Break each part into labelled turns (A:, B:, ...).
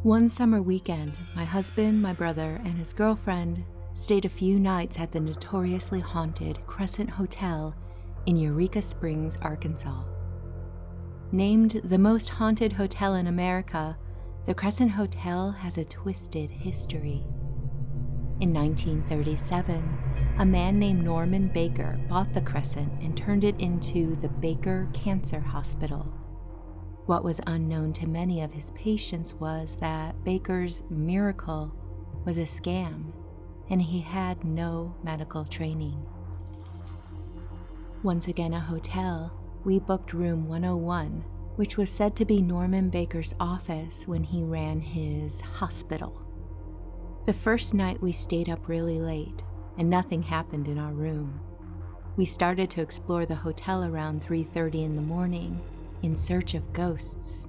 A: One summer weekend, my husband, my brother, and his girlfriend stayed a few nights at the notoriously haunted Crescent Hotel in Eureka Springs, Arkansas. Named the most haunted hotel in America, the Crescent Hotel has a twisted history. In 1937, a man named Norman Baker bought the Crescent and turned it into the Baker Cancer Hospital. What was unknown to many of his patients was that Baker's miracle was a scam, and he had no medical training. Once again a hotel, we booked room 101, which was said to be Norman Baker's office when he ran his hospital. The first night we stayed up really late, and nothing happened in our room. We started to explore the hotel around 3:30 in the morning in search of ghosts.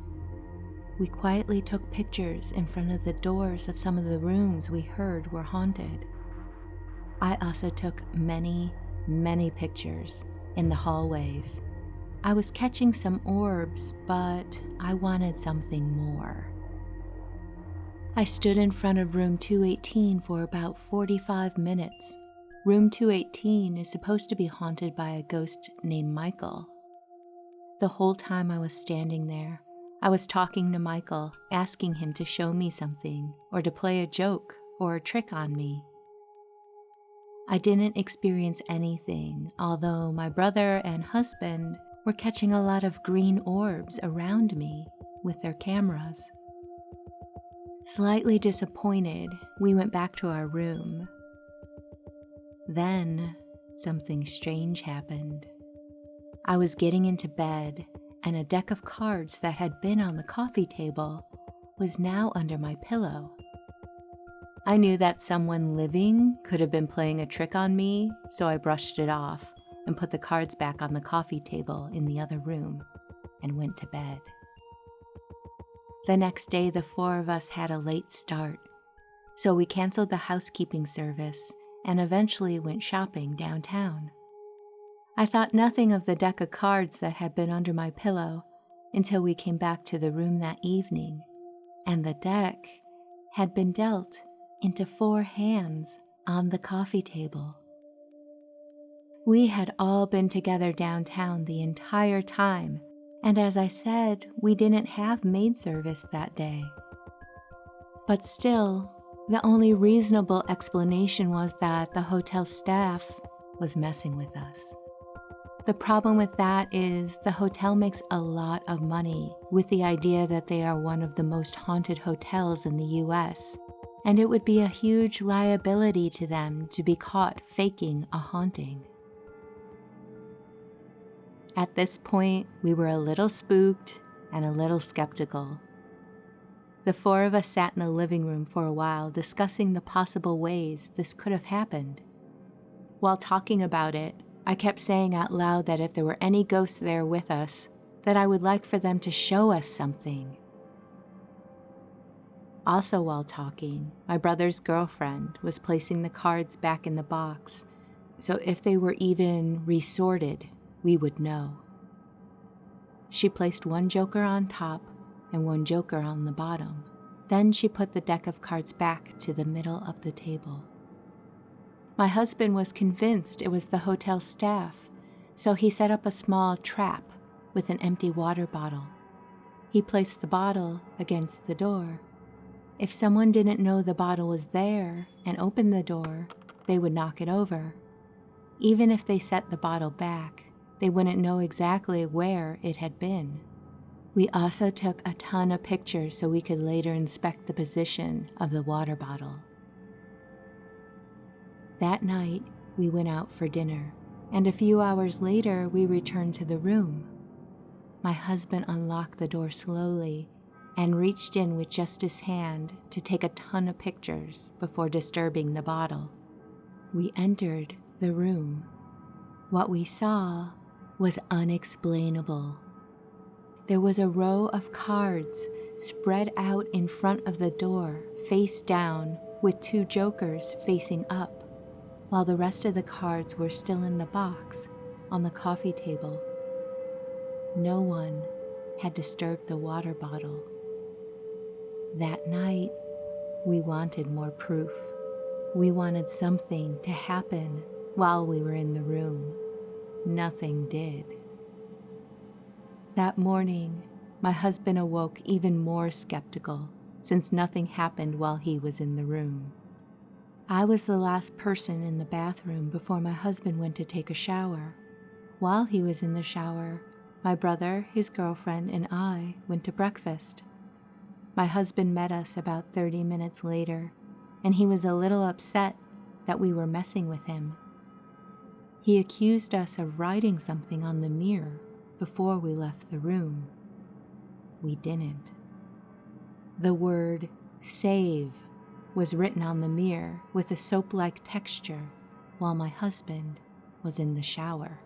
A: We quietly took pictures in front of the doors of some of the rooms we heard were haunted. I also took many pictures in the hallways. I was catching some orbs, but I wanted something more. I stood in front of room 218 for about 45 minutes. Room 218 is supposed to be haunted by a ghost named Michael. The whole time I was standing there, I was talking to Michael, asking him to show me something, or to play a joke or a trick on me. I didn't experience anything, although my brother and husband were catching a lot of green orbs around me with their cameras. Slightly disappointed, we went back to our room. Then, something strange happened. I was getting into bed, and a deck of cards that had been on the coffee table was now under my pillow. I knew that someone living could have been playing a trick on me, so I brushed it off and put the cards back on the coffee table in the other room and went to bed. The next day, the four of us had a late start, so we canceled the housekeeping service and eventually went shopping downtown. I thought nothing of the deck of cards that had been under my pillow until we came back to the room that evening, and the deck had been dealt into 4 hands on the coffee table. We had all been together downtown the entire time, and as I said, we didn't have maid service that day. But still, the only reasonable explanation was that the hotel staff was messing with us. The problem with that is the hotel makes a lot of money with the idea that they are one of the most haunted hotels in the US, and it would be a huge liability to them to be caught faking a haunting. At this point, we were a little spooked and a little skeptical. The 4 of us sat in the living room for a while discussing the possible ways this could have happened. While talking about it, I kept saying out loud that if there were any ghosts there with us, that I would like for them to show us something. Also while talking, my brother's girlfriend was placing the cards back in the box, so if they were even resorted, we would know. She placed 1 joker on top and 1 joker on the bottom. Then she put the deck of cards back to the middle of the table. My husband was convinced it was the hotel staff, so he set up a small trap with an empty water bottle. He placed the bottle against the door. If someone didn't know the bottle was there and opened the door, they would knock it over. Even if they set the bottle back, they wouldn't know exactly where it had been. We also took a ton of pictures so we could later inspect the position of the water bottle. That night, we went out for dinner, and a few hours later, we returned to the room. My husband unlocked the door slowly and reached in with just his hand to take a ton of pictures before disturbing the bottle. We entered the room. What we saw was unexplainable. There was a row of cards spread out in front of the door, face down, with 2 jokers facing up, while the rest of the cards were still in the box on the coffee table. No one had disturbed the water bottle. That night, we wanted more proof. We wanted something to happen while we were in the room. Nothing did. That morning, my husband awoke even more skeptical since nothing happened while he was in the room. I was the last person in the bathroom before my husband went to take a shower. While he was in the shower, my brother, his girlfriend, and I went to breakfast. My husband met us about 30 minutes later, and he was a little upset that we were messing with him. He accused us of writing something on the mirror before we left the room. We didn't. The word "save" was written on the mirror with a soap-like texture while my husband was in the shower.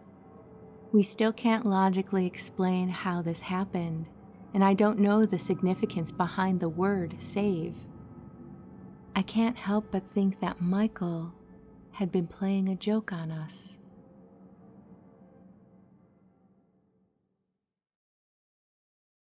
A: We still can't logically explain how this happened, and I don't know the significance behind the word "save." I can't help but think that Michael had been playing a joke on us.